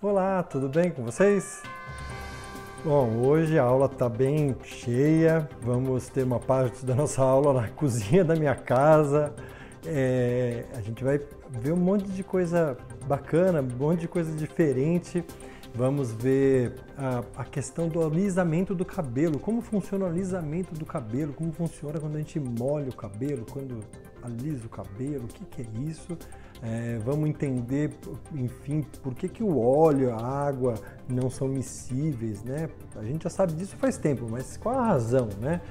Olá, tudo bem com vocês? Bom, hoje a aula está bem cheia, vamos ter uma parte da nossa aula na cozinha da minha casa. A gente vai ver um monte de coisa bacana, um monte de coisa diferente. Vamos ver a questão do alisamento do cabelo, como funciona o alisamento do cabelo, como funciona quando a gente molha o cabelo, quando alisa o cabelo, o que é isso? Vamos entender, enfim, por que o óleo, a água não são miscíveis, né? A gente já sabe disso faz tempo, mas qual a razão, né?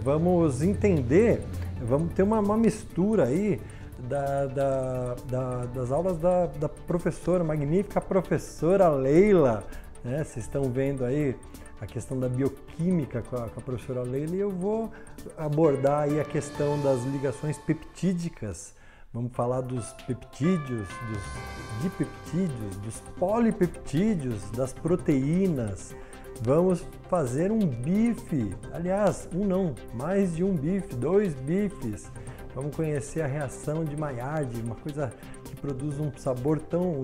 Vamos entender, vamos ter uma mistura aí das aulas da professora, magnífica professora Leila, né? Vocês estão vendo aí a questão da bioquímica com a professora Leila e eu vou abordar aí a questão das ligações peptídicas. Vamos falar dos peptídeos, dos dipeptídeos, dos polipeptídeos, das proteínas. Vamos fazer um bife, aliás, um não, mais de um bife, 2 bifes. Vamos conhecer a reação de Maillard, uma coisa que produz um sabor tão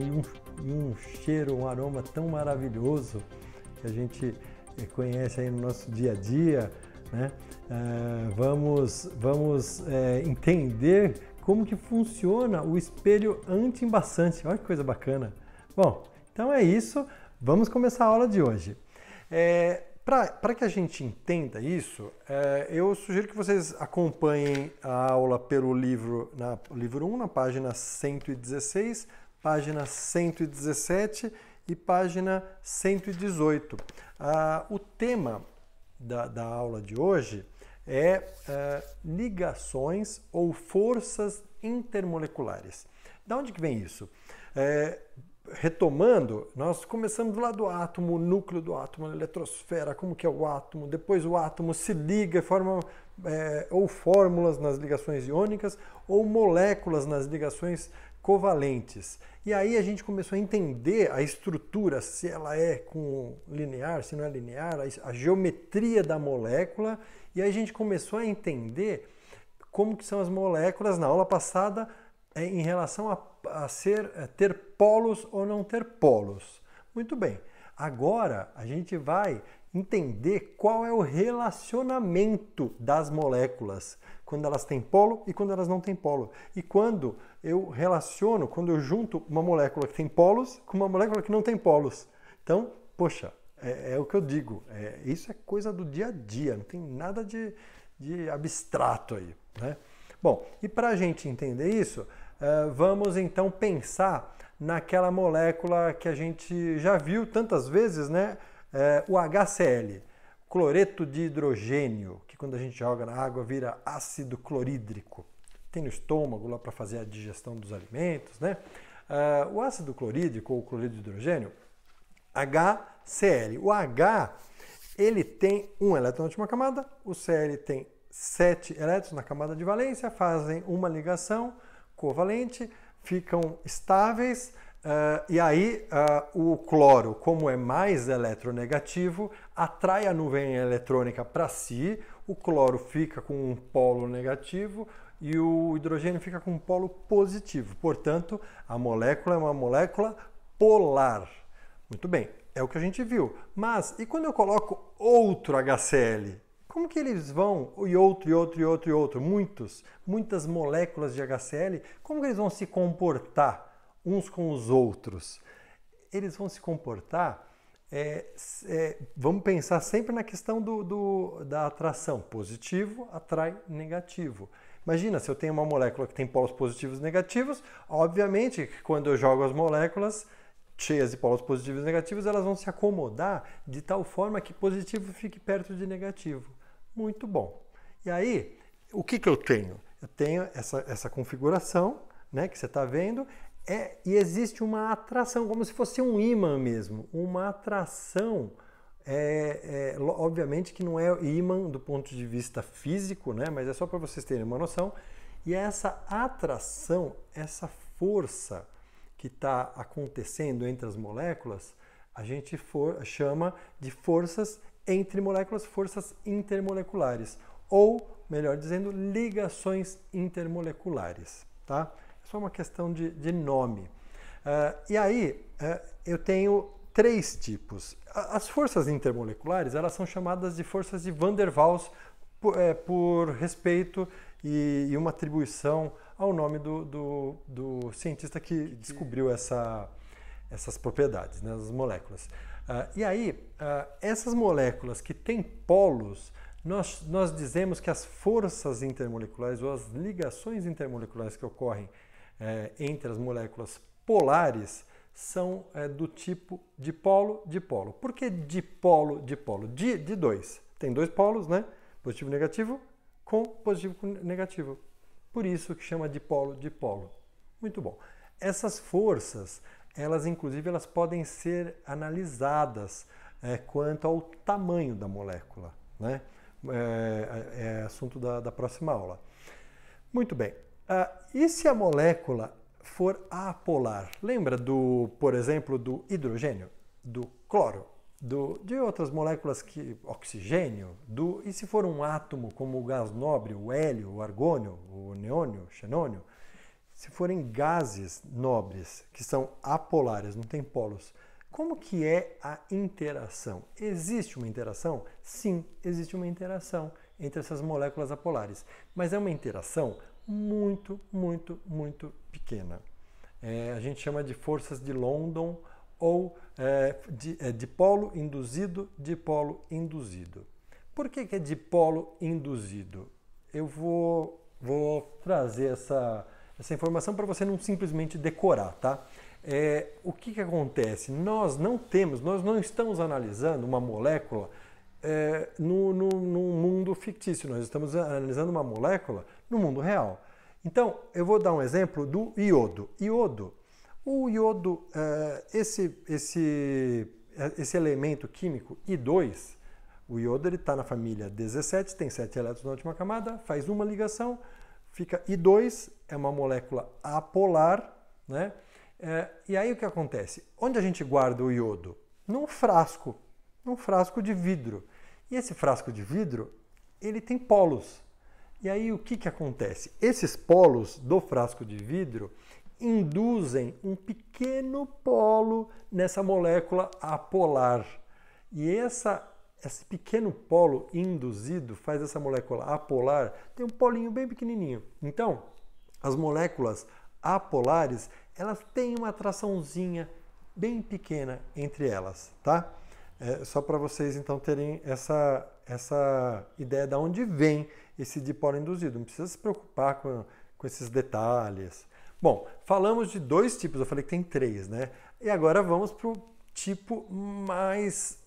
e um cheiro, um aroma tão maravilhoso que a gente conhece aí no nosso dia a dia, né? Vamos entender como que funciona o espelho anti-embaçante. Olha que coisa bacana. Bom, então é isso. Vamos começar a aula de hoje. Para que a gente entenda isso, eu sugiro que vocês acompanhem a aula pelo livro 1, na página 116, página 117 e página 118. O tema da aula de hoje é ligações ou forças intermoleculares. Da onde que vem isso? Retomando, nós começamos lá do átomo, o núcleo do átomo, a eletrosfera, como que é o átomo, depois o átomo se liga, forma ou fórmulas nas ligações iônicas ou moléculas nas ligações covalentes. E aí a gente começou a entender a estrutura, se ela é linear, se não é linear, a geometria da molécula, e aí a gente começou a entender como que são as moléculas na aula passada em relação a ter polos ou não ter polos. Muito bem, agora a gente vai entender qual é o relacionamento das moléculas, quando elas têm polo e quando elas não têm polo. E quando eu junto uma molécula que tem polos com uma molécula que não tem polos. Então, poxa, é o que eu digo, isso é coisa do dia a dia, não tem nada de abstrato aí, né? Bom, e para a gente entender isso, vamos então pensar naquela molécula que a gente já viu tantas vezes, né? O HCl, cloreto de hidrogênio, que quando a gente joga na água vira ácido clorídrico. Tem no estômago lá para fazer a digestão dos alimentos, né? O ácido clorídrico ou cloreto de hidrogênio, HCl. O H, ele tem um elétron na última camada, o Cl tem 7 elétrons na camada de valência, fazem uma ligação covalente, ficam estáveis, e aí o cloro, como é mais eletronegativo, atrai a nuvem eletrônica para si, o cloro fica com um polo negativo e o hidrogênio fica com um polo positivo. Portanto, a molécula é uma molécula polar. Muito bem, é o que a gente viu. Mas, e quando eu coloco outro HCl? Como que eles vão, e outro, muitas moléculas de HCl, como que eles vão se comportar uns com os outros? Eles vão se comportar, vamos pensar sempre na questão da atração. Positivo atrai negativo. Imagina, se eu tenho uma molécula que tem polos positivos e negativos, obviamente que quando eu jogo as moléculas cheias de polos positivos e negativos, elas vão se acomodar de tal forma que positivo fique perto de negativo. Muito bom. E aí, o que eu tenho? Eu tenho essa configuração, né, que você está vendo, e existe uma atração, como se fosse um ímã mesmo. Uma atração, obviamente que não é ímã do ponto de vista físico, né, mas é só para vocês terem uma noção. E essa atração, essa força que está acontecendo entre as moléculas, a gente chama de forças entre moléculas, forças intermoleculares, ou, melhor dizendo, ligações intermoleculares, tá? É só uma questão de nome. E aí eu tenho três tipos. As forças intermoleculares, elas são chamadas de forças de Van der Waals por respeito e uma atribuição ao nome do cientista que descobriu essas propriedades, né, das moléculas. E aí, essas moléculas que têm polos, nós dizemos que as forças intermoleculares ou as ligações intermoleculares que ocorrem entre as moléculas polares são do tipo dipolo-dipolo. Por que dipolo-dipolo? De dois. Tem dois polos, né? Positivo e negativo, com positivo e negativo. Por isso que chama dipolo-dipolo. Muito bom. Essas forças, inclusive, elas podem ser analisadas quanto ao tamanho da molécula, né? É assunto da próxima aula. Muito bem. E se a molécula for apolar? Lembra por exemplo, do hidrogênio, do cloro, de outras moléculas oxigênio, e se for um átomo como o gás nobre, o hélio, o argônio, o neônio, o xenônio, se forem gases nobres que são apolares, não tem polos, como que é a interação? Existe uma interação? Sim, existe uma interação entre essas moléculas apolares, mas é uma interação muito, muito, muito pequena. A gente chama de forças de London ou dipolo induzido, dipolo induzido. Por que é dipolo induzido? Eu vou trazer essa informação para você não simplesmente decorar, tá? O que acontece? Nós não estamos analisando uma molécula no mundo fictício, nós estamos analisando uma molécula no mundo real. Então, eu vou dar um exemplo do iodo. O iodo, esse elemento químico I2, o iodo está na família 17, tem 7 elétrons na última camada, faz uma ligação, fica I2, é uma molécula apolar, né? E aí o que acontece? Onde a gente guarda o iodo? Num frasco de vidro. E esse frasco de vidro, ele tem polos. E aí o que acontece? Esses polos do frasco de vidro induzem um pequeno polo nessa molécula apolar. E esse pequeno polo induzido faz essa molécula apolar ter um polinho bem pequenininho. Então, as moléculas apolares, elas têm uma atraçãozinha bem pequena entre elas, tá? Só para vocês então terem essa ideia de onde vem esse dipolo induzido. Não precisa se preocupar com esses detalhes. Bom, falamos de dois tipos, eu falei que tem três, né? E agora vamos para o tipo mais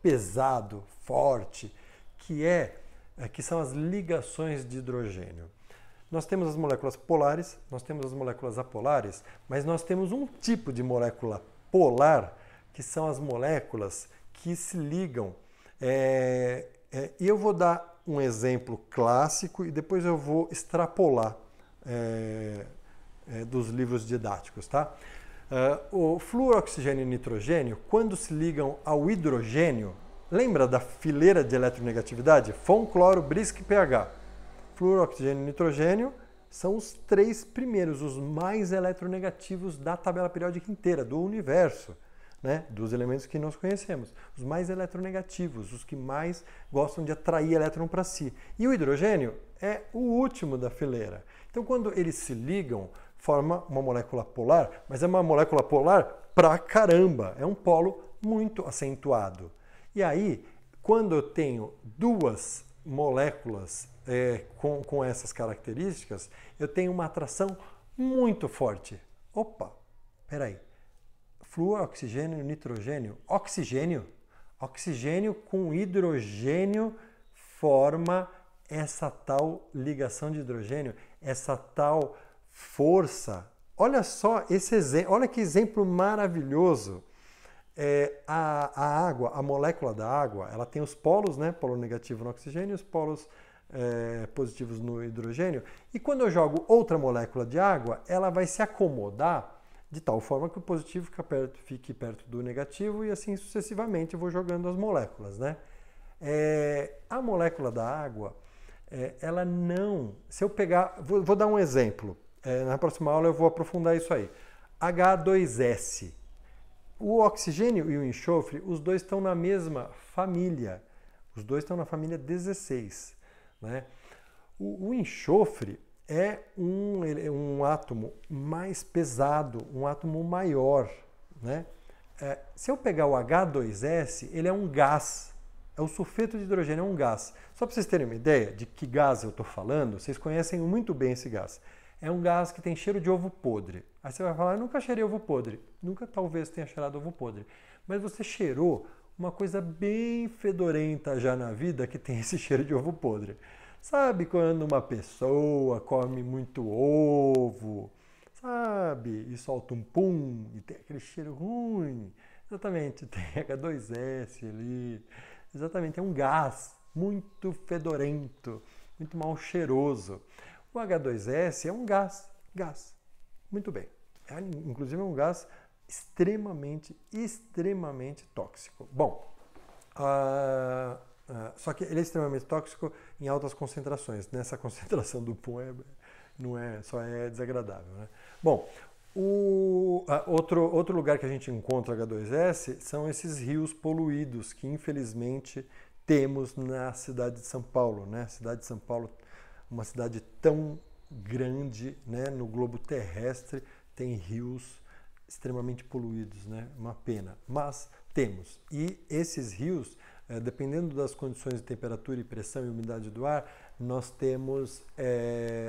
pesado, forte, que são as ligações de hidrogênio. Nós temos as moléculas polares, nós temos as moléculas apolares, mas nós temos um tipo de molécula polar, que são as moléculas que se ligam. E eu vou dar um exemplo clássico e depois eu vou extrapolar dos livros didáticos, tá? O flúor, oxigênio e nitrogênio, quando se ligam ao hidrogênio, lembra da fileira de eletronegatividade? Fom, cloro, Brisk e pH. Flúor, oxigênio e nitrogênio são os três primeiros, os mais eletronegativos da tabela periódica inteira, do universo, né? Dos elementos que nós conhecemos. Os mais eletronegativos, os que mais gostam de atrair elétron para si. E o hidrogênio é o último da fileira. Então, quando eles se ligam, forma uma molécula polar, mas é uma molécula polar pra caramba, é um polo muito acentuado. E aí, quando eu tenho duas moléculas com essas características, eu tenho uma atração muito forte. Opa, peraí. Flúor, oxigênio, nitrogênio. Oxigênio com hidrogênio forma essa tal ligação de hidrogênio, essa tal força. Olha só esse exemplo, olha que exemplo maravilhoso. A água, a molécula da água, ela tem os polos, né? Polo negativo no oxigênio e os polos positivos no hidrogênio. E quando eu jogo outra molécula de água, ela vai se acomodar de tal forma que o positivo fique perto do negativo e assim sucessivamente eu vou jogando as moléculas, né? A molécula da água, ela não... Se eu pegar... Vou dar um exemplo. Na próxima aula eu vou aprofundar isso aí. H2S. O oxigênio e o enxofre, os dois estão na mesma família. Os dois estão na família 16. Né? O enxofre é um átomo mais pesado, um átomo maior. Né? Se eu pegar o H2S, ele é um gás. É o sulfeto de hidrogênio, é um gás. Só para vocês terem uma ideia de que gás eu estou falando, vocês conhecem muito bem esse gás. É um gás que tem cheiro de ovo podre. Aí você vai falar, eu nunca cheirei ovo podre. Nunca talvez tenha cheirado ovo podre. Mas você cheirou uma coisa bem fedorenta já na vida que tem esse cheiro de ovo podre. Sabe quando uma pessoa come muito ovo, sabe? E solta um pum e tem aquele cheiro ruim. Exatamente, tem H2S ali. Exatamente, é um gás muito fedorento, muito mal cheiroso. O H2S é um gás. Muito bem. Inclusive é um gás extremamente tóxico. Bom, só que ele é extremamente tóxico em altas concentrações. Nessa concentração do pum só é desagradável. Né? Bom, outro lugar que a gente encontra H2S são esses rios poluídos que infelizmente temos na cidade de São Paulo. Né? A cidade de São Paulo, uma cidade tão grande, né, no globo terrestre, tem rios extremamente poluídos, né? Uma pena, mas temos. E esses rios, dependendo das condições de temperatura e pressão e umidade do ar, nós temos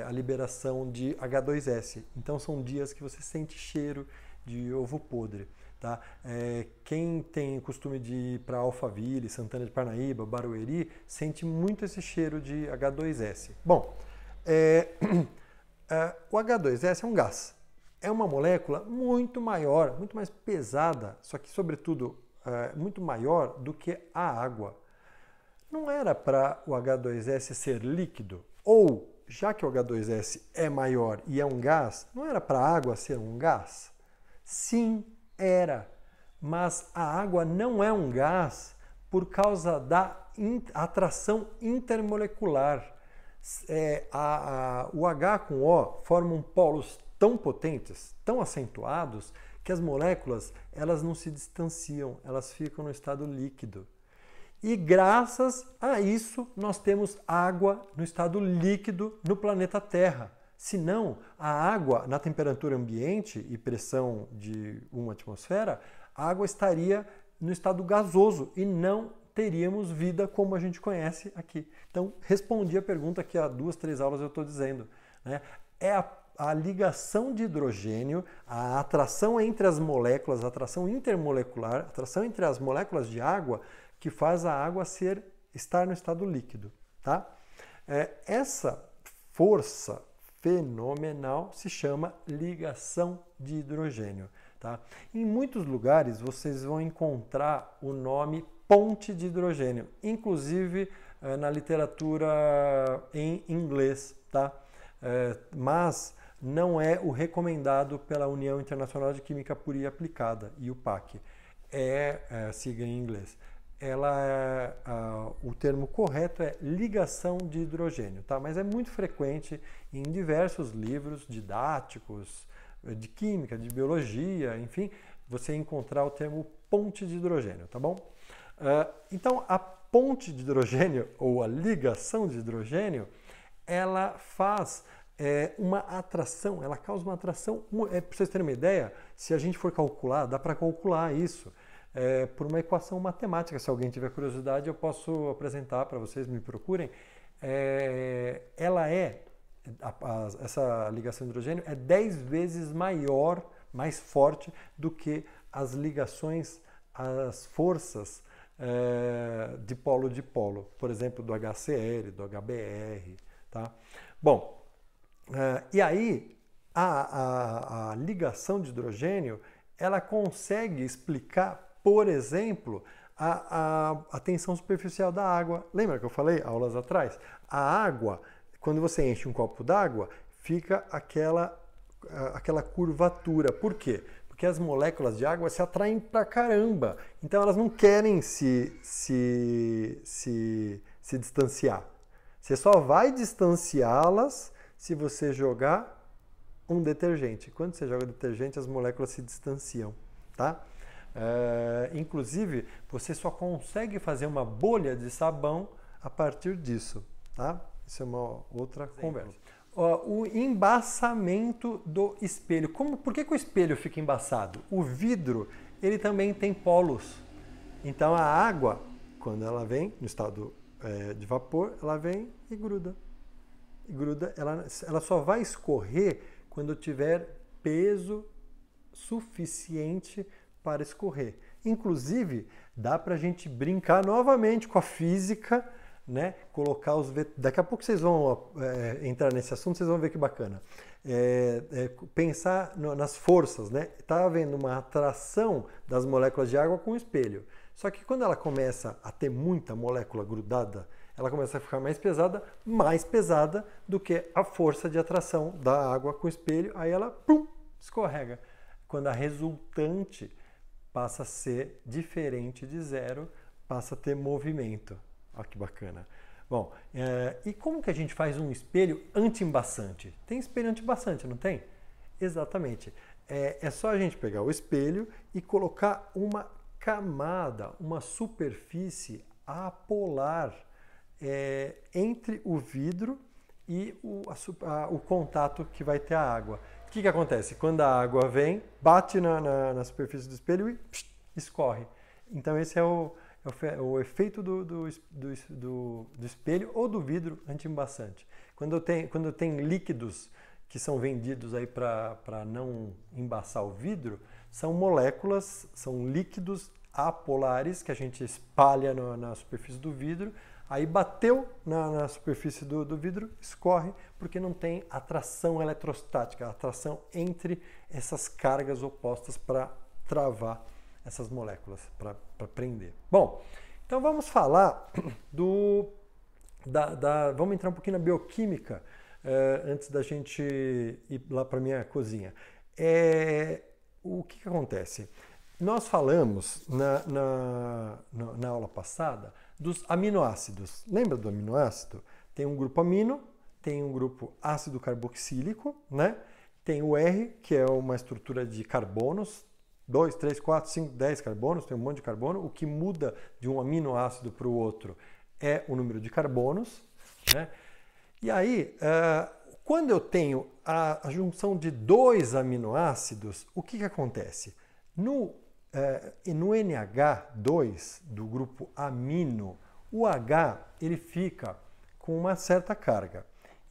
a liberação de H2S. Então são dias que você sente cheiro de ovo podre. Tá? Quem tem o costume de ir para Alphaville, Santana de Parnaíba, Barueri, sente muito esse cheiro de H2S. Bom, o H2S é um gás. É uma molécula muito maior, muito mais pesada, só que, sobretudo, muito maior do que a água. Não era para o H2S ser líquido? Ou, já que o H2S é maior e é um gás, não era para a água ser um gás? Sim, era. Mas a água não é um gás por causa da atração intermolecular. O H com O formam polos tão potentes, tão acentuados, que as moléculas elas não se distanciam, elas ficam no estado líquido. E graças a isso nós temos água no estado líquido no planeta Terra. Senão, a água na temperatura ambiente e pressão de 1 atmosfera, a água estaria no estado gasoso e não teríamos vida como a gente conhece aqui. Então, respondi a pergunta que há 2, 3 aulas eu estou dizendo. Né? É a ligação de hidrogênio, a atração entre as moléculas, a atração intermolecular, a atração entre as moléculas de água que faz a água estar no estado líquido. Tá? Essa força fenomenal se chama ligação de hidrogênio. Tá? Em muitos lugares vocês vão encontrar o nome ponte de hidrogênio, inclusive na literatura em inglês, tá? Mas não é o recomendado pela União Internacional de Química Pura e Aplicada, IUPAC, é a sigla em inglês. O termo correto é ligação de hidrogênio, tá? Mas é muito frequente em diversos livros didáticos de química, de biologia, enfim, você encontrar o termo ponte de hidrogênio, tá bom? Então, a ponte de hidrogênio, ou a ligação de hidrogênio, ela faz uma atração, ela causa uma atração, para vocês terem uma ideia, se a gente for calcular, dá para calcular isso por uma equação matemática. Se alguém tiver curiosidade, eu posso apresentar para vocês, me procurem. Essa ligação de hidrogênio é 10 vezes maior, mais forte do que as ligações, as forças de polo, por exemplo, do HCl, do HBr. Tá? Bom, e aí a ligação de hidrogênio ela consegue explicar, por exemplo, a tensão superficial da água. Lembra que eu falei aulas atrás? A água, quando você enche um copo d'água, fica aquela curvatura. Por quê? Porque as moléculas de água se atraem pra caramba. Então elas não querem se distanciar. Você só vai distanciá-las se você jogar um detergente. Quando você joga detergente, as moléculas se distanciam, tá? Inclusive, você só consegue fazer uma bolha de sabão a partir disso, tá? Isso é uma outra conversa. O embaçamento do espelho. Por que o espelho fica embaçado? O vidro, ele também tem polos. Então a água, quando ela vem no estado de vapor, ela vem e gruda. Ela só vai escorrer quando tiver peso suficiente para escorrer. Inclusive, dá para a gente brincar novamente com a física, né? Colocar daqui a pouco vocês vão entrar nesse assunto, vocês vão ver que bacana. Pensar nas forças, né? Está havendo uma atração das moléculas de água com o espelho. Só que quando ela começa a ter muita molécula grudada, ela começa a ficar mais pesada do que a força de atração da água com o espelho, aí ela escorrega. Quando a resultante passa a ser diferente de zero, passa a ter movimento. Olha que bacana. Bom, e como que a gente faz um espelho anti-embaçante? Tem espelho anti-embaçante, não tem? Exatamente. É só a gente pegar o espelho e colocar uma camada, uma superfície apolar entre o vidro e o contato que vai ter a água. O que acontece? Quando a água vem, bate na superfície do espelho e escorre. Então esse é o efeito do espelho ou do vidro anti-embaçante. Quando tem líquidos que são vendidos aí para não embaçar o vidro, são moléculas, são líquidos apolares que a gente espalha na superfície do vidro, aí bateu na superfície do vidro, escorre, porque não tem atração eletrostática, atração entre essas cargas opostas para travar essas moléculas, para prender. Bom, então vamos falar vamos entrar um pouquinho na bioquímica antes da gente ir lá para a minha cozinha. O que acontece? Nós falamos na aula passada dos aminoácidos. Lembra do aminoácido? Tem um grupo amino, tem um grupo ácido carboxílico, né? Tem o R, que é uma estrutura de carbonos, 2, 3, 4, 5, 10 carbonos, tem um monte de carbono. O que muda de um aminoácido para o outro é o número de carbonos, né? E aí, quando eu tenho a junção de dois aminoácidos, o que acontece? No NH2 do grupo amino, o H ele fica com uma certa carga.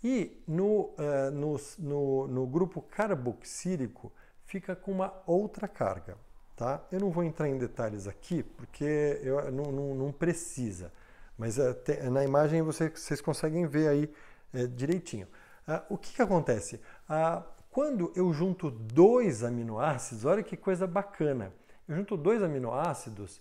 E no grupo carboxílico fica com uma outra carga. Tá? Eu não vou entrar em detalhes aqui, porque não precisa. Mas na imagem vocês conseguem ver aí direitinho. O que acontece? Quando eu junto dois aminoácidos, olha que coisa bacana. Eu junto dois aminoácidos,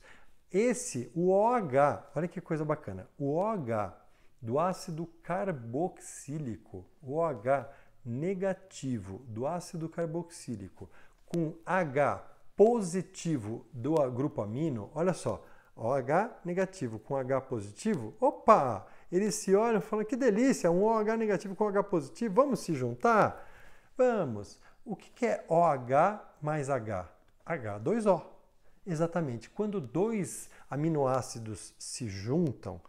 o OH, olha que coisa bacana. O OH do ácido carboxílico, o OH negativo do ácido carboxílico, com H positivo do grupo amino, olha só, OH negativo com H positivo, opa! Eles se olham e falam, que delícia, um OH negativo com H positivo, vamos se juntar? Vamos! O que é OH mais H? H2O. Exatamente. Quando dois aminoácidos se juntam,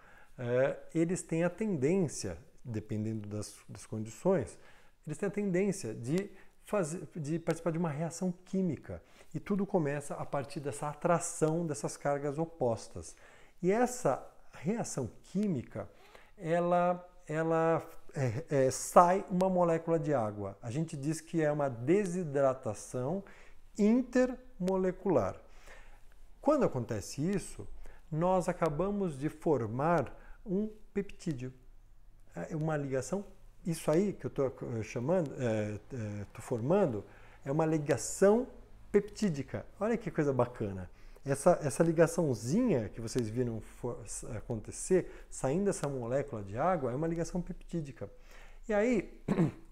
eles têm a tendência, dependendo das condições, eles têm a tendência de participar de uma reação química. E tudo começa a partir dessa atração dessas cargas opostas. E essa reação química, sai uma molécula de água. A gente diz que é uma desidratação intermolecular. Quando acontece isso, nós acabamos de formar um peptídeo. É uma ligação, isso aí que eu estou formando, é uma ligação peptídica. Olha que coisa bacana. Essa ligaçãozinha que vocês viram acontecer, saindo dessa molécula de água, é uma ligação peptídica. E aí,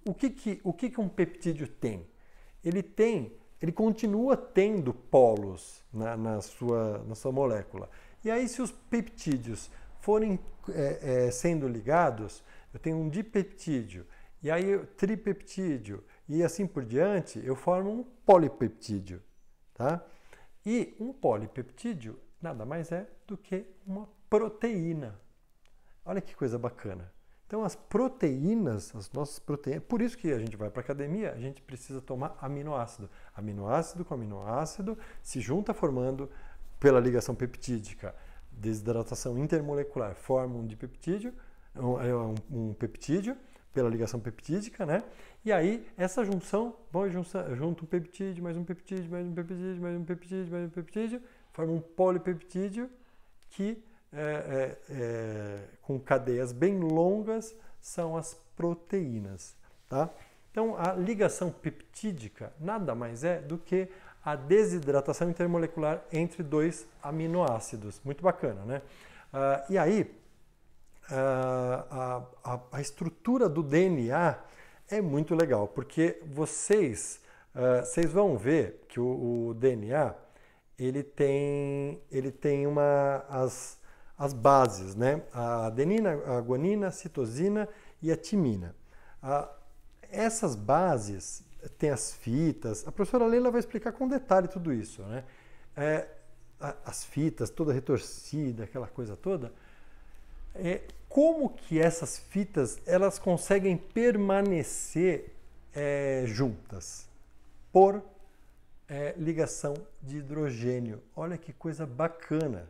o que um peptídeo tem? Ele continua tendo polos na sua molécula. E aí, se os peptídeos forem sendo ligados, eu tenho um dipeptídeo, e aí tripeptídeo, e assim por diante, eu formo um polipeptídeo, tá? E um polipeptídeo nada mais é do que uma proteína. Olha que coisa bacana. Então as proteínas, as nossas proteínas, por isso que a gente vai para a academia, a gente precisa tomar aminoácido. Aminoácido com aminoácido se junta formando, pela ligação peptídica, desidratação intermolecular, forma um dipeptídeo, um peptídeo, pela ligação peptídica, né? E aí, essa junção, junta um peptídeo, mais um peptídeo, mais um peptídeo, mais um peptídeo, mais um peptídeo, forma um polipeptídeo que, com cadeias bem longas, são as proteínas, tá? Então, a ligação peptídica nada mais é do que a desidratação intermolecular entre dois aminoácidos. Muito bacana, né? E aí, a estrutura do DNA é muito legal, porque vocês vão ver que o DNA ele tem as bases, né? A adenina, a guanina, a citosina e a timina. Essas bases têm as fitas. A professora Leila vai explicar com detalhe tudo isso, né? As fitas, toda retorcida, aquela coisa toda. Como que essas fitas elas conseguem permanecer juntas? Por ligação de hidrogênio. Olha que coisa bacana.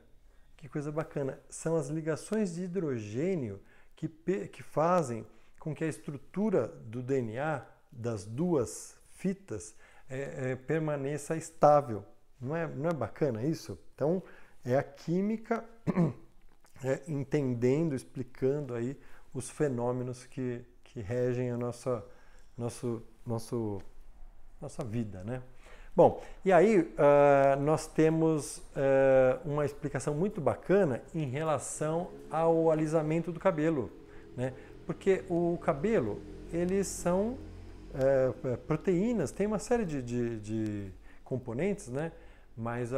Que coisa bacana. São as ligações de hidrogênio que fazem com que a estrutura do DNA das duas fitas permaneça estável. Não é bacana isso? Então, é a química entendendo, explicando aí os fenômenos que regem a nossa vida, né? Bom, e aí nós temos uma explicação muito bacana em relação ao alisamento do cabelo, né? Porque o cabelo, eles são proteínas, tem uma série de componentes, né? Mas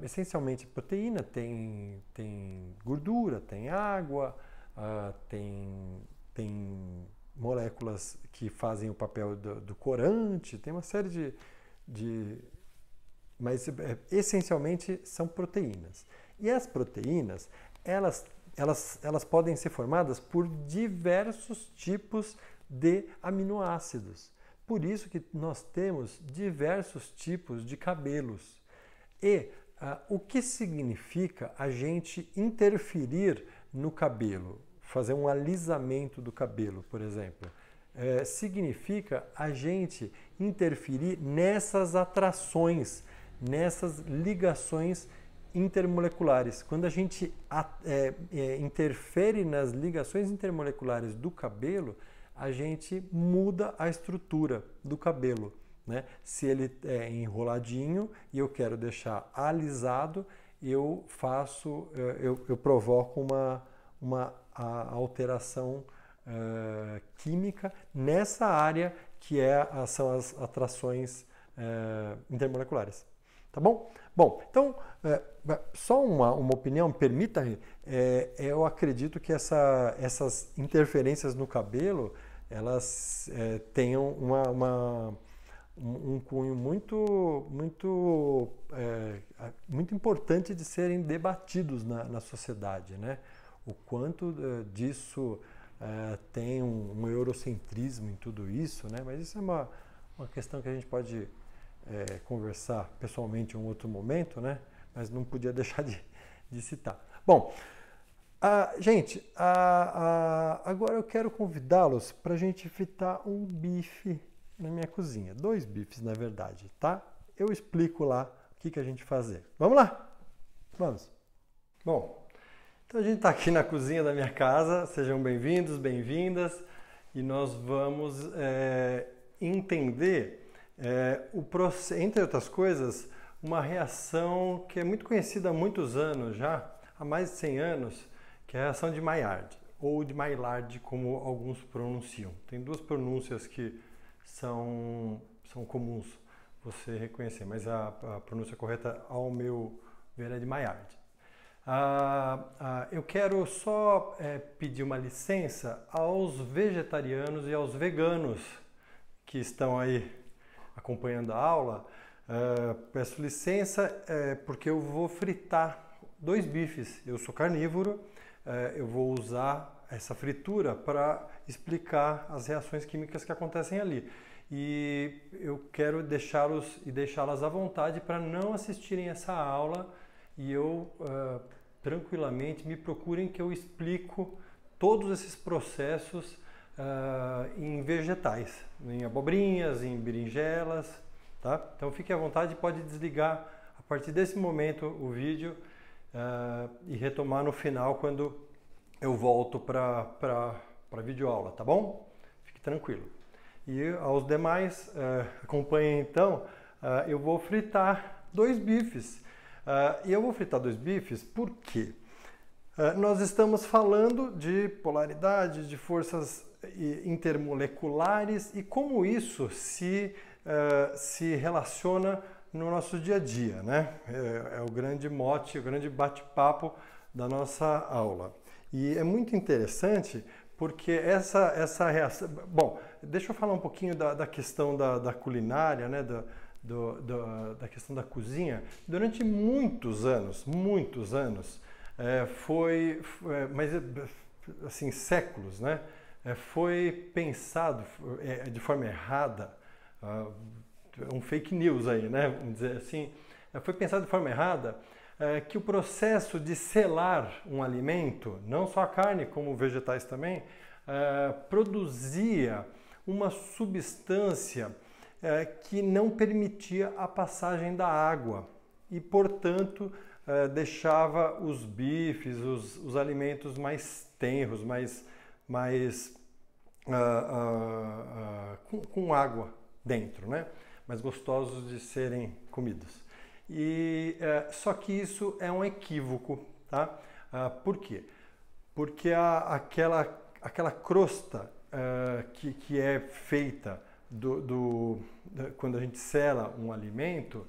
essencialmente proteína, tem gordura, tem água, tem moléculas que fazem o papel do corante, tem uma série mas essencialmente são proteínas. E as proteínas, elas podem ser formadas por diversos tipos de aminoácidos. Por isso que nós temos diversos tipos de cabelos. E o que significa a gente interferir no cabelo? Fazer um alisamento do cabelo, por exemplo. Significa a gente interferir nessas atrações, nessas ligações intermoleculares. Quando a gente interfere nas ligações intermoleculares do cabelo, a gente muda a estrutura do cabelo, né? Se ele é enroladinho e eu quero deixar alisado, eu provoco uma alteração química nessa área que são as atrações intermoleculares. Tá bom? Bom, então, só uma opinião, permita, eu acredito que essas interferências no cabelo, elas tenham um cunho muito importante de serem debatidos na sociedade, né? O quanto disso tem um eurocentrismo em tudo isso, né? Mas isso é uma questão que a gente pode conversar pessoalmente em um outro momento, né? Mas não podia deixar de citar. Bom, gente, agora eu quero convidá-los para a gente fritar um bife na minha cozinha. 2 bifes, na verdade, tá? Eu explico lá o que a gente fazer. Vamos lá? Vamos. Bom, então a gente está aqui na cozinha da minha casa. Sejam bem-vindos, bem-vindas. E nós vamos entender, entre outras coisas, uma reação que é muito conhecida há muitos anos já, há mais de 100 anos, que é a reação de Maillard, ou de Maillard, como alguns pronunciam. Tem 2 pronúncias que são comuns você reconhecer, mas a pronúncia correta, ao meu ver, é de Maillard. Eu quero só pedir uma licença aos vegetarianos e aos veganos que estão aí acompanhando a aula, peço licença porque eu vou fritar 2 bifes. Eu sou carnívoro, eu vou usar essa fritura para explicar as reações químicas que acontecem ali. E eu quero deixá-las à vontade para não assistirem essa aula e tranquilamente me procurem que eu explico todos esses processos em vegetais, em abobrinhas, em berinjelas, tá? Então fique à vontade, pode desligar a partir desse momento o vídeo e retomar no final quando eu volto para a videoaula, tá bom? Fique tranquilo. E aos demais, acompanhem então, eu vou fritar 2 bifes. E eu vou fritar 2 bifes porque nós estamos falando de polaridade, de forças intermoleculares e como isso se relaciona no nosso dia a dia, né? É o grande mote, o grande bate-papo da nossa aula. E é muito interessante porque essa reação... Bom, deixa eu falar um pouquinho da questão da culinária, né? Da questão da cozinha. Durante muitos anos, mas assim, séculos, né? Foi pensado de forma errada, um fake news aí, né? Vamos dizer assim, foi pensado de forma errada que o processo de selar um alimento, não só a carne, como vegetais também, produzia uma substância que não permitia a passagem da água e, portanto, deixava os bifes, os alimentos mais tenros, com água dentro, né? Mais gostosos de serem comidos. Só que isso é um equívoco, tá? Por quê? Porque aquela crosta que é feita quando a gente sela um alimento,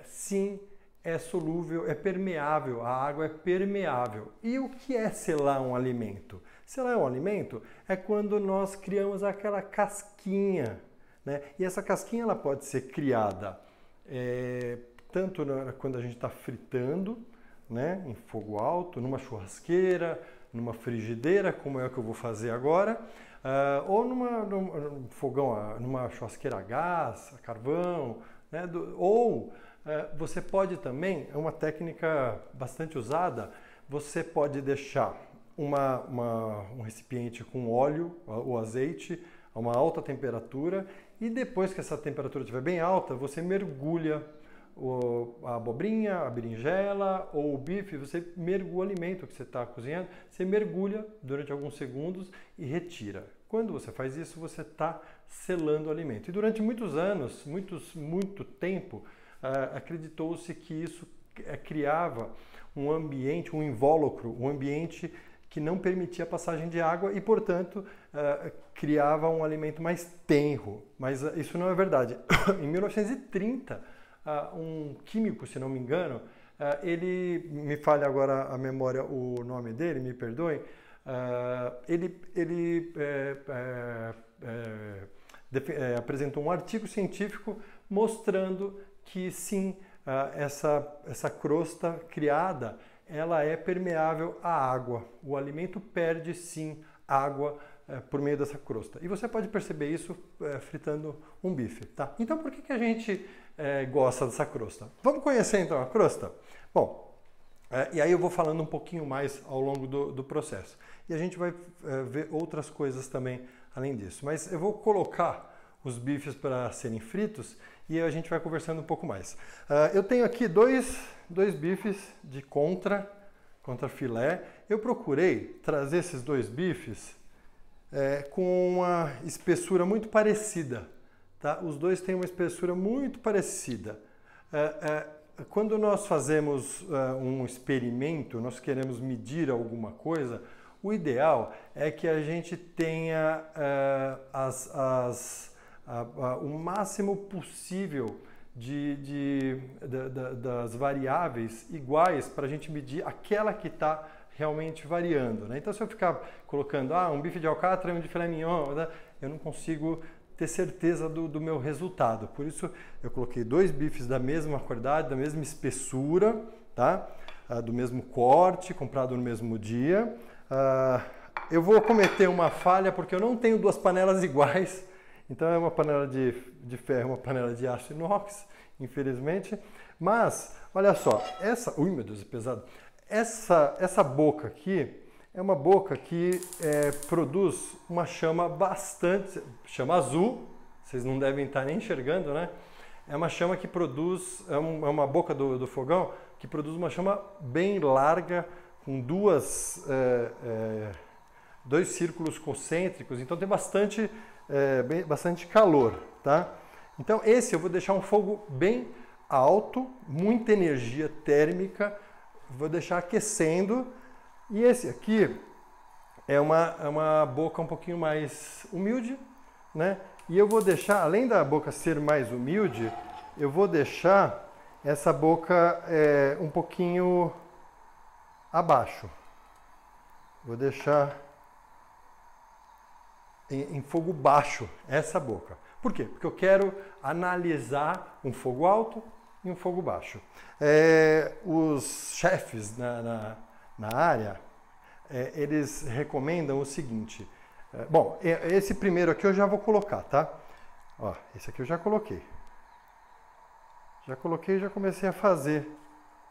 sim, é solúvel, é permeável, a água é permeável. E o que é selar um alimento? Selar um alimento é quando nós criamos aquela casquinha, né? E essa casquinha ela pode ser criada tanto quando a gente está fritando, né, em fogo alto, numa churrasqueira, numa frigideira, como é o que eu vou fazer agora, ou num fogão, numa churrasqueira a gás, a carvão, né, você pode também, é uma técnica bastante usada, você pode deixar um recipiente com óleo ou azeite a uma alta temperatura e depois que essa temperatura estiver bem alta, você mergulha a abobrinha, a berinjela ou o bife, você mergulha o alimento que você está cozinhando, você mergulha durante alguns segundos e retira. Quando você faz isso, você está selando o alimento. E durante muitos anos, muito tempo, acreditou-se que isso criava um ambiente, um invólucro, um ambiente que não permitia a passagem de água e, portanto, criava um alimento mais tenro. Mas isso não é verdade. Em 1930, um químico, se não me engano, ele, me falha agora a memória, o nome dele, me perdoem, ele apresentou um artigo científico mostrando que sim, essa crosta criada, ela é permeável à água. O alimento perde sim água por meio dessa crosta. E você pode perceber isso fritando um bife, tá? Então por que a gente gosta dessa crosta? Vamos conhecer então a crosta? Bom, e aí eu vou falando um pouquinho mais ao longo do processo. E a gente vai ver outras coisas também além disso. Mas eu vou colocar os bifes para serem fritos e a gente vai conversando um pouco mais. Eu tenho aqui dois bifes de contra filé. Eu procurei trazer esses 2 bifes com uma espessura muito parecida. Tá? Os dois têm uma espessura muito parecida. Quando nós fazemos um experimento, nós queremos medir alguma coisa, o ideal é que a gente tenha o máximo possível das variáveis iguais para a gente medir aquela que está realmente variando, né? Então, se eu ficar colocando um bife de alcatra e um de filé mignon, né, eu não consigo ter certeza do meu resultado. Por isso eu coloquei 2 bifes da mesma qualidade, da mesma espessura, tá? Do mesmo corte, comprado no mesmo dia. Eu vou cometer uma falha porque eu não tenho 2 panelas iguais. Então é uma panela de ferro, uma panela de aço inox, infelizmente. Mas, olha só, ui meu Deus, é pesado. Essa boca aqui é uma boca que produz uma chama chama azul, vocês não devem estar nem enxergando, né? É uma chama que produz, é uma boca do fogão que produz uma chama bem larga, com 2 círculos concêntricos, então tem bastante calor, tá? Então esse eu vou deixar um fogo bem alto, muita energia térmica, vou deixar aquecendo. E esse aqui é uma boca um pouquinho mais humilde, né? E eu vou deixar, além da boca ser mais humilde, eu vou deixar essa boca um pouquinho abaixo. Vou deixar em fogo baixo essa boca. Por quê? Porque eu quero analisar um fogo alto e um fogo baixo. Os chefes na área, eles recomendam o seguinte. Bom, esse primeiro aqui eu já vou colocar, tá? Ó, esse aqui eu já coloquei. Já coloquei e já comecei a fazer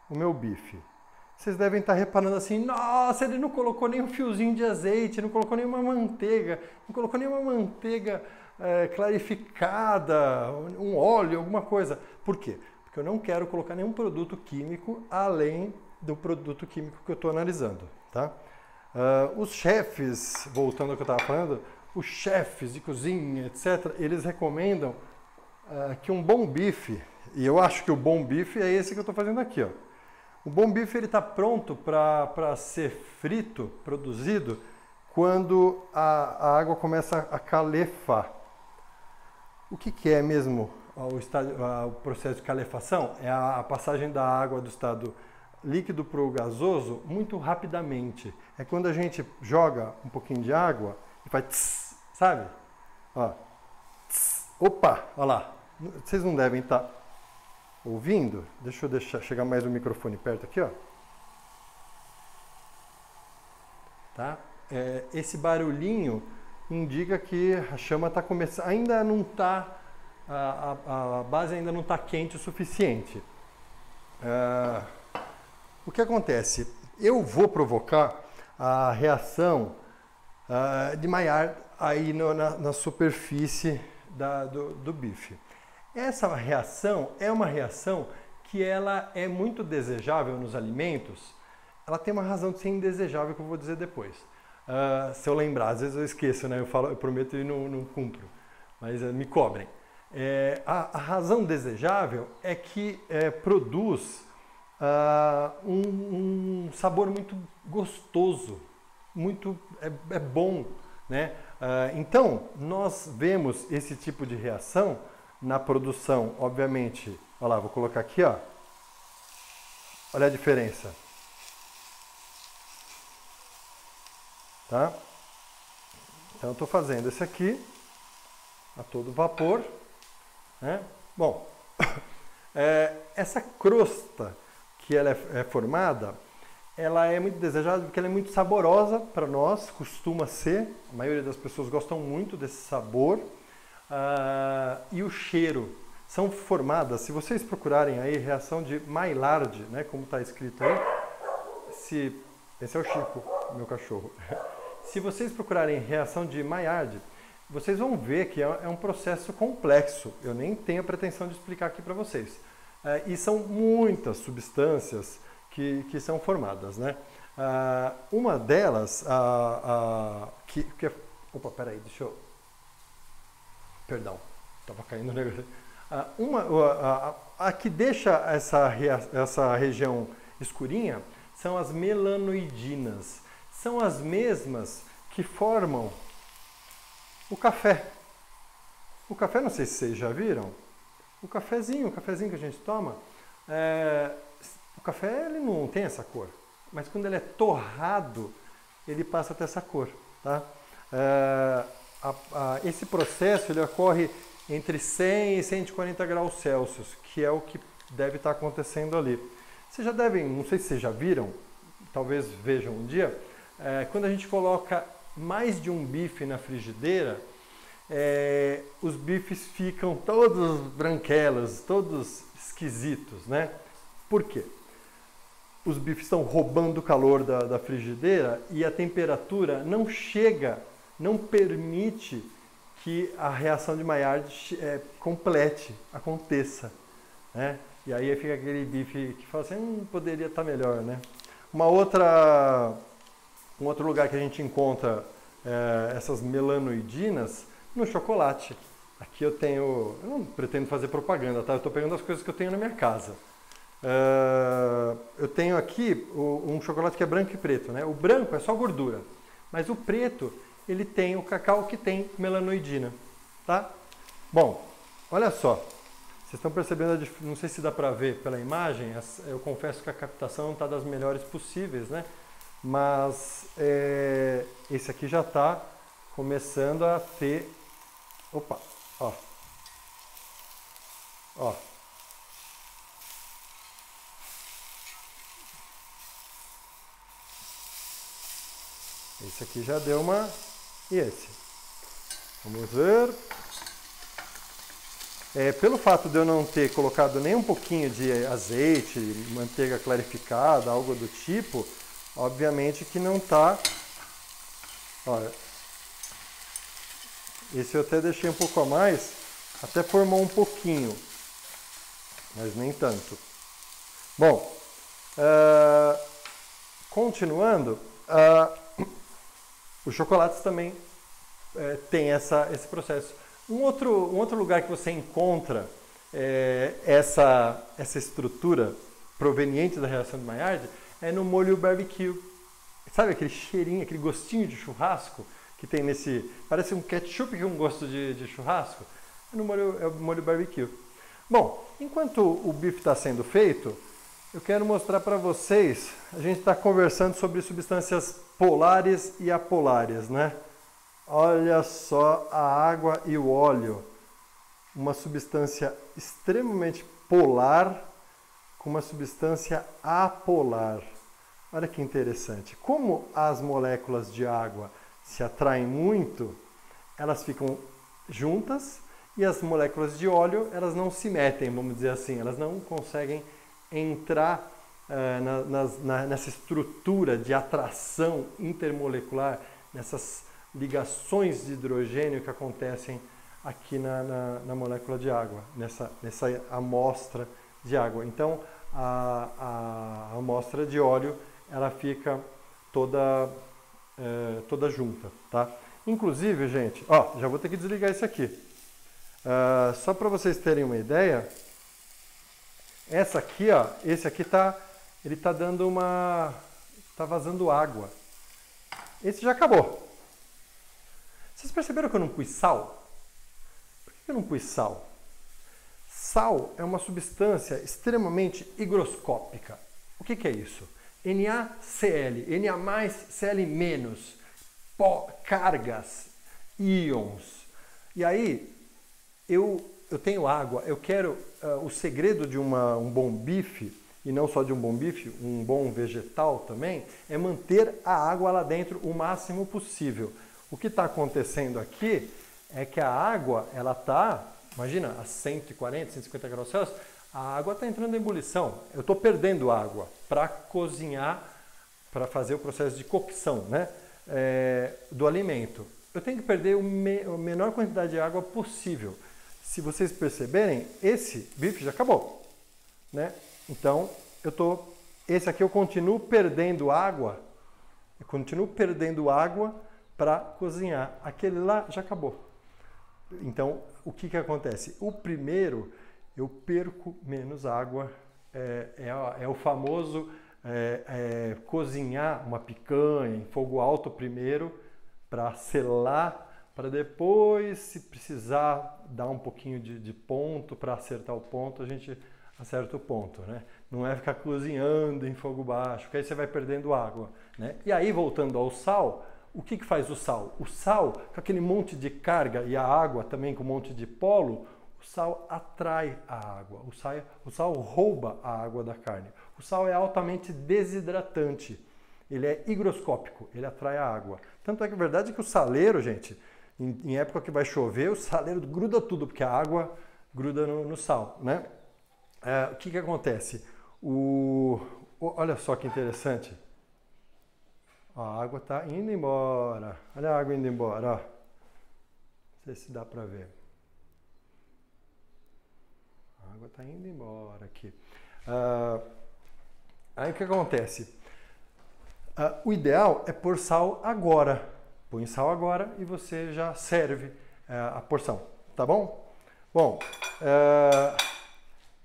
o meu bife. Vocês devem estar reparando assim, nossa, ele não colocou nem um fiozinho de azeite, não colocou nenhuma manteiga, não colocou nenhuma manteiga clarificada, um óleo, alguma coisa. Por quê? Porque eu não quero colocar nenhum produto químico além do produto químico que eu estou analisando, tá? Os chefes, voltando ao que eu estava falando, os chefes de cozinha, etc., eles recomendam que um bom bife, e eu acho que o bom bife é esse que eu estou fazendo aqui, ó. O bom bife ele está pronto para ser frito, produzido, quando a água começa a calefar. O que é mesmo o processo de calefação? É a passagem da água do estado líquido para o gasoso muito rapidamente. É quando a gente joga um pouquinho de água e faz tss, sabe? Ó, tss, opa, olha lá. Vocês não devem estar ouvindo? Deixa eu chegar mais o microfone perto aqui, ó. Tá? Esse barulhinho indica que a chama está começando, ainda não está, a base ainda não está quente o suficiente. O que acontece? Eu vou provocar a reação de Maillard aí na superfície do bife. Essa reação é uma reação que ela é muito desejável nos alimentos. Ela tem uma razão de ser indesejável que eu vou dizer depois. Se eu lembrar, às vezes eu esqueço, né? Eu prometo e não cumpro, mas me cobrem. A razão desejável é que produz um sabor muito gostoso, muito bom, né? Então, nós vemos esse tipo de reação na produção, obviamente. Olha lá, vou colocar aqui, ó. Olha a diferença. Tá? Então, eu estou fazendo esse aqui a todo vapor, né? Bom, essa crosta que ela é formada, ela é muito desejada porque ela é muito saborosa para nós, costuma ser, a maioria das pessoas gostam muito desse sabor, e o cheiro. São formadas, se vocês procurarem aí, reação de Maillard, né, como está escrito aí, esse é o Chico, meu cachorro. Se vocês procurarem reação de Maillard, vocês vão ver que é um processo complexo. Eu nem tenho a pretensão de explicar aqui para vocês. E são muitas substâncias que são formadas, né? Uma delas, opa, peraí, deixa eu... Perdão, estava caindo o negócio. A que deixa essa região escurinha são as melanoidinas. São as mesmas que formam o café. O café, não sei se vocês já viram, o cafezinho que a gente toma, o café ele não tem essa cor, mas quando ele é torrado, ele passa a ter essa cor. Tá? esse processo ele ocorre entre 100 e 140 graus Celsius, que é o que deve estar acontecendo ali. Vocês já devem, não sei se vocês já viram, talvez vejam um dia, quando a gente coloca mais de um bife na frigideira, os bifes ficam todos branquelos, todos esquisitos, né? Por quê? Os bifes estão roubando o calor da frigideira e a temperatura não chega, não permite que a reação de Maillard complete, aconteça, né? E aí fica aquele bife que fala assim, poderia estar melhor, né? Um outro lugar que a gente encontra essas melanoidinas no chocolate. Aqui eu não pretendo fazer propaganda, tá? Eu estou pegando as coisas que eu tenho na minha casa. Eu tenho aqui um chocolate que é branco e preto, né? O branco é só gordura, mas o preto ele tem o cacau que tem melanoidina, tá? Bom, olha só, vocês estão percebendo, não sei se dá para ver pela imagem, eu confesso que a captação não está das melhores possíveis, né? Mas esse aqui já está começando a ter, opa, ó, ó. Esse aqui já deu uma... E esse? Vamos ver. Pelo fato de eu não ter colocado nem um pouquinho de azeite, manteiga clarificada, algo do tipo, obviamente que não está... Olha, esse eu até deixei um pouco a mais, até formou um pouquinho, mas nem tanto. Bom, continuando... Os chocolates também têm esse processo. Um outro lugar que você encontra essa estrutura proveniente da reação de Maillard é no molho barbecue. Sabe aquele cheirinho, aquele gostinho de churrasco que tem nesse... Parece um ketchup com gosto de churrasco. É o molho barbecue. Bom, enquanto o bife está sendo feito, eu quero mostrar para vocês, a gente está conversando sobre substâncias polares e apolares, né? Olha só a água e o óleo, uma substância extremamente polar com uma substância apolar. Olha que interessante. Como as moléculas de água se atraem muito, elas ficam juntas e as moléculas de óleo, elas não se metem, vamos dizer assim, elas não conseguem entrar nessa estrutura de atração intermolecular, nessas ligações de hidrogênio que acontecem aqui na molécula de água, nessa amostra de água. Então, a amostra de óleo, ela fica toda junta, tá? Inclusive, gente, ó, já vou ter que desligar isso aqui. Só para vocês terem uma ideia, essa aqui, ó, esse aqui ele tá dando tá vazando água. Esse já acabou. Vocês perceberam que eu não pus sal? Por que eu não pus sal? Sal é uma substância extremamente higroscópica. O que é isso? NaCl, Na+, Cl-, cargas, íons. E aí, eu tenho água, eu quero... o segredo de um bom bife, e não só de um bom bife, um bom vegetal também, é manter a água lá dentro o máximo possível. O que está acontecendo aqui é que a água, ela está, imagina, a 140, 150 graus Celsius, a água está entrando em ebulição. Eu estou perdendo água para cozinhar, para fazer o processo de cocção, né, do alimento. Eu tenho que perder a menor quantidade de água possível. Se vocês perceberem, esse bife já acabou, né? Então, esse aqui eu continuo perdendo água, para cozinhar. Aquele lá já acabou. Então, o que acontece? O primeiro, eu perco menos água, é o famoso cozinhar uma picanha em fogo alto primeiro, para selar, para depois, se precisar dar um pouquinho de ponto, para acertar o ponto, a gente acerta o ponto, né? Não é ficar cozinhando em fogo baixo, porque aí você vai perdendo água, né? E aí, voltando ao sal, o que faz o sal? O sal, com aquele monte de carga e a água também com um monte de polo, o sal atrai a água, o sal rouba a água da carne. O sal é altamente desidratante, ele é higroscópico, ele atrai a água. Tanto é que a verdade é que o saleiro, gente, em época que vai chover, o saleiro gruda tudo, porque a água gruda no sal, né? O que acontece? Olha só que interessante. A água está indo embora. Olha a água indo embora. Ó. Não sei se dá para ver. A água está indo embora aqui. Aí o que acontece? O ideal é pôr sal agora. Põe sal agora e você já serve a porção. Tá bom? Bom,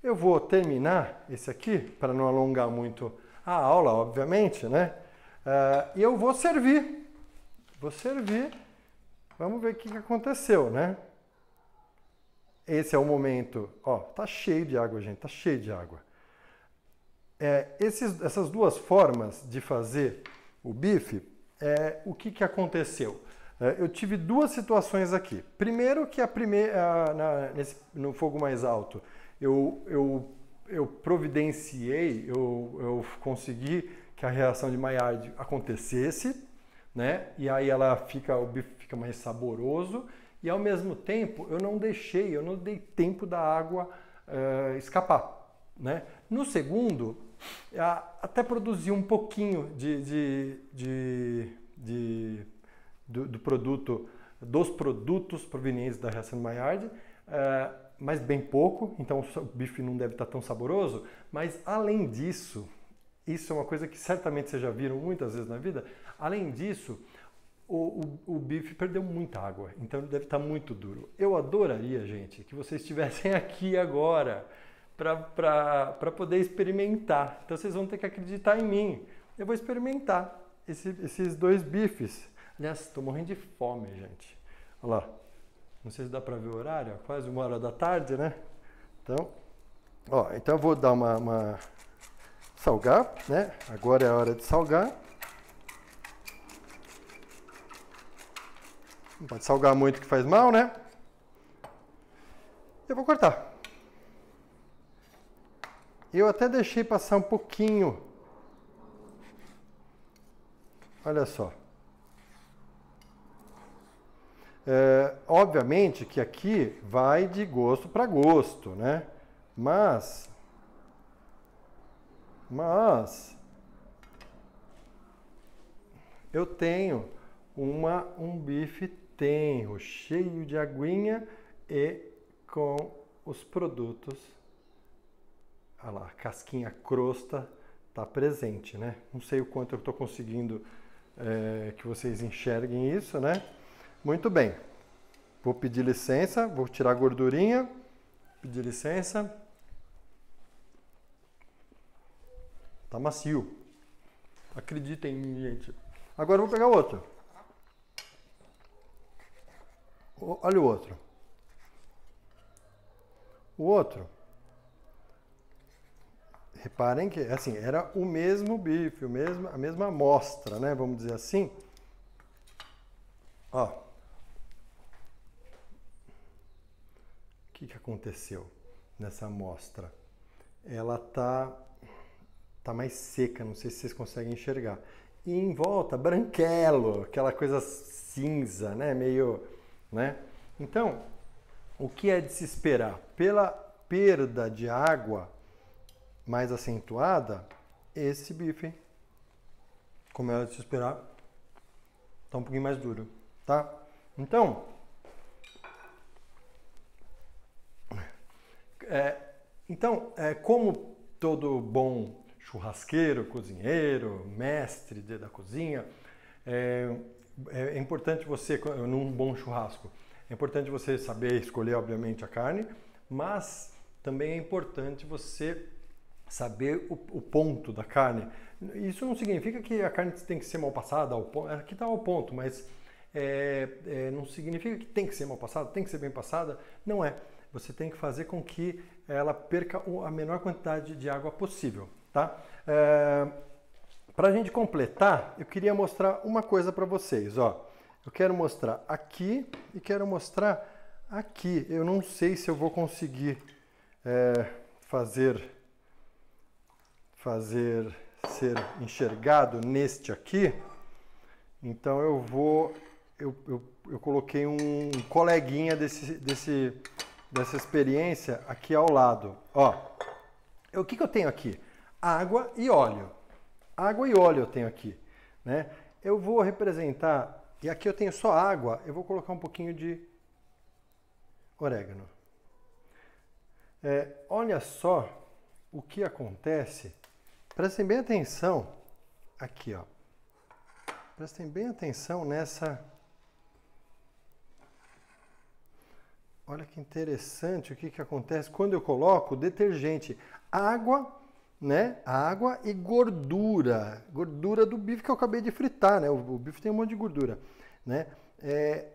eu vou terminar esse aqui, para não alongar muito a aula, obviamente, né? E eu vou servir. Vamos ver o que aconteceu, né? Esse é o momento. Ó, tá cheio de água, gente. Tá cheio de água. Essas duas formas de fazer o bife, o que aconteceu? Eu tive duas situações aqui. Primeiro que no fogo mais alto, eu providenciei, eu consegui que a reação de Maillard acontecesse, né? E aí o bife fica mais saboroso e ao mesmo tempo eu não dei tempo da água escapar, né? No segundo, até produzi um pouquinho dos produtos provenientes da reação de Maillard, mas bem pouco, então o bife não deve estar tão saboroso, mas além disso, isso é uma coisa que certamente vocês já viram muitas vezes na vida, além disso, o bife perdeu muita água, então ele deve estar muito duro. Eu adoraria, gente, que vocês estivessem aqui agora para poder experimentar, então vocês vão ter que acreditar em mim. Eu vou experimentar esses dois bifes. Aliás, estou morrendo de fome, gente. Olha lá. Não sei se dá para ver o horário, quase 1h da tarde, né? Então eu vou dar uma salgar, né? Agora é a hora de salgar. Não pode salgar muito que faz mal, né? Eu vou cortar. Eu até deixei passar um pouquinho. Olha só. Obviamente que aqui vai de gosto para gosto, né? Mas eu tenho um bife tenro, cheio de aguinha e com os produtos. Olha lá, a casquinha crosta está presente, né? Não sei o quanto eu estou conseguindo que vocês enxerguem isso, né? Muito bem. Vou pedir licença, vou tirar a gordurinha. Pedir licença. Tá macio. Acreditem em mim, gente. Agora eu vou pegar outro. Olha o outro. O outro. Reparem que assim, era o mesmo bife, a mesma amostra, né? Vamos dizer assim. Ó. O que aconteceu nessa amostra? Ela tá mais seca, não sei se vocês conseguem enxergar. E em volta, branquelo, aquela coisa cinza, né? Meio, né? Então, o que é de se esperar? Pela perda de água mais acentuada, esse bife, como é de se esperar, tá um pouquinho mais duro, tá? Então, como todo bom churrasqueiro, cozinheiro, mestre da cozinha, é importante você, num bom churrasco, é importante você saber escolher, obviamente, a carne, mas também é importante você saber o ponto da carne. Isso não significa que a carne tem que ser mal passada, aqui está ao ponto, mas não significa que tem que ser mal passada, tem que ser bem passada, não é. Você tem que fazer com que ela perca a menor quantidade de água possível, tá? Para a gente completar, eu queria mostrar uma coisa para vocês, ó. Eu quero mostrar aqui e quero mostrar aqui. Eu não sei se eu vou conseguir fazer ser enxergado neste aqui. Então eu coloquei um coleguinha dessa experiência aqui ao lado. Ó, o que eu tenho aqui? Água e óleo. Água e óleo eu tenho aqui, né? Eu vou representar, e aqui eu tenho só água, eu vou colocar um pouquinho de orégano. Olha só o que acontece. Prestem bem atenção aqui, ó. Prestem bem atenção nessa... Olha que interessante o que acontece quando eu coloco detergente, água, né? Água e gordura. Gordura do bife que eu acabei de fritar, né? O bife tem um monte de gordura, né?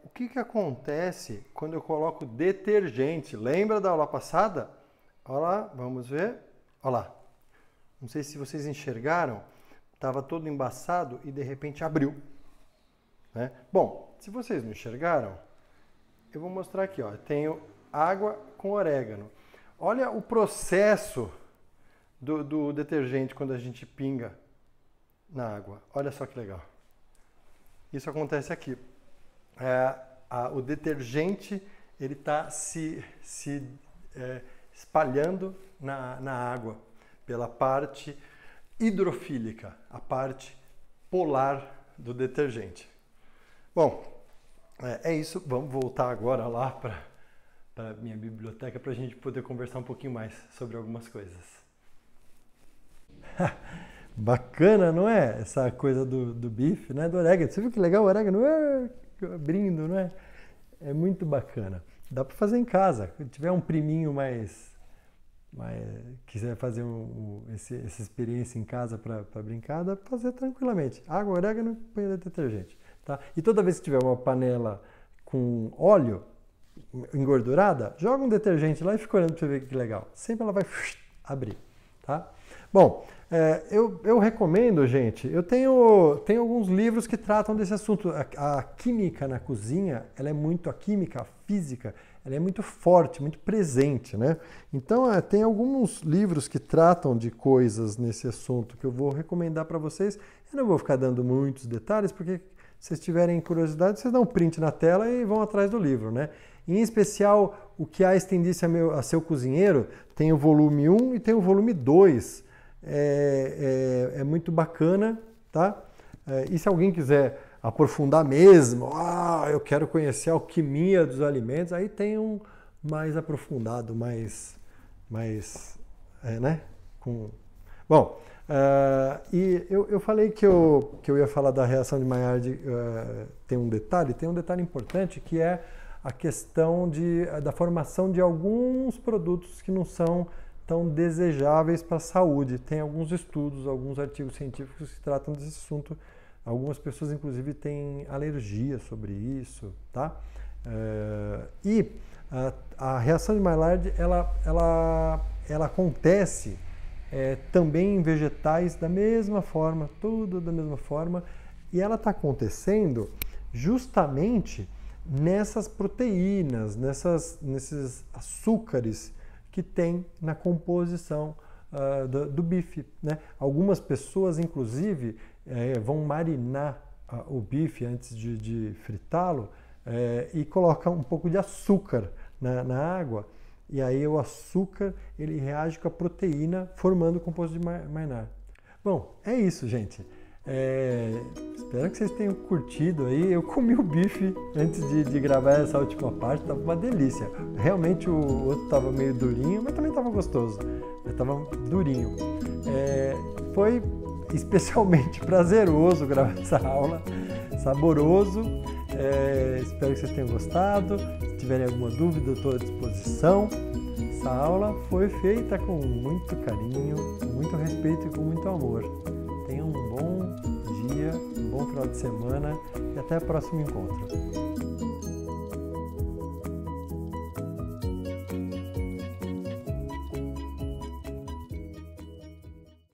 O que acontece quando eu coloco detergente? Lembra da aula passada? Olha lá, vamos ver. Olha lá. Não sei se vocês enxergaram. Estava todo embaçado e de repente abriu, né? Bom, se vocês não enxergaram, eu vou mostrar aqui, ó. Eu tenho água com orégano. Olha o processo do detergente quando a gente pinga na água. Olha só que legal. Isso acontece aqui. O detergente ele está se espalhando na água pela parte hidrofílica, a parte polar do detergente. Bom, é isso. Vamos voltar agora lá para a minha biblioteca para a gente poder conversar um pouquinho mais sobre algumas coisas. Bacana, não é? Essa coisa do bife, né? Do orégano. Você viu que legal o orégano abrindo, não é? É muito bacana. Dá para fazer em casa. Se tiver um priminho mais quiser fazer essa experiência em casa para brincar, dá para fazer tranquilamente. Água, orégano, põe o detergente. Tá? E toda vez que tiver uma panela com óleo engordurada, joga um detergente lá e fica olhando para você ver que legal. Sempre ela vai abrir. Tá? Bom, eu recomendo, gente, eu tenho alguns livros que tratam desse assunto. A química na cozinha, a química, a física, ela é muito forte, muito presente, né? Então, tem alguns livros que tratam de coisas nesse assunto que eu vou recomendar para vocês. Eu não vou ficar dando muitos detalhes, porque se vocês tiverem curiosidade, vocês dão um print na tela e vão atrás do livro, né? Em especial, o que Einstein disse a seu cozinheiro, tem o volume 1 e tem o volume 2. É muito bacana, tá? E se alguém quiser aprofundar mesmo, eu quero conhecer a alquimia dos alimentos, aí tem um mais aprofundado, né? Bom, e eu falei que eu ia falar da reação de Maillard, tem um detalhe importante, que é a questão da formação de alguns produtos que não são tão desejáveis para a saúde. Tem alguns estudos, alguns artigos científicos que tratam desse assunto. Algumas pessoas, inclusive, têm alergia sobre isso, tá? E a reação de Maillard, ela acontece também em vegetais da mesma forma, tudo da mesma forma, e ela está acontecendo justamente nessas proteínas, nesses açúcares que tem na composição do bife, né? Algumas pessoas, inclusive, vão marinar o bife antes de fritá-lo e colocam um pouco de açúcar na água, e aí o açúcar ele reage com a proteína formando o composto de Maillard. Bom, é isso, gente. Espero que vocês tenham curtido aí. Eu comi o bife antes de gravar essa última parte, estava uma delícia. Realmente o outro estava meio durinho, mas também estava gostoso. Estava durinho. Foi especialmente prazeroso gravar essa aula, saboroso. Espero que vocês tenham gostado. Se tiverem alguma dúvida, eu estou à disposição. Essa aula foi feita com muito carinho, com muito respeito e com muito amor. Tenham um bom dia, um bom final de semana e até o próximo encontro.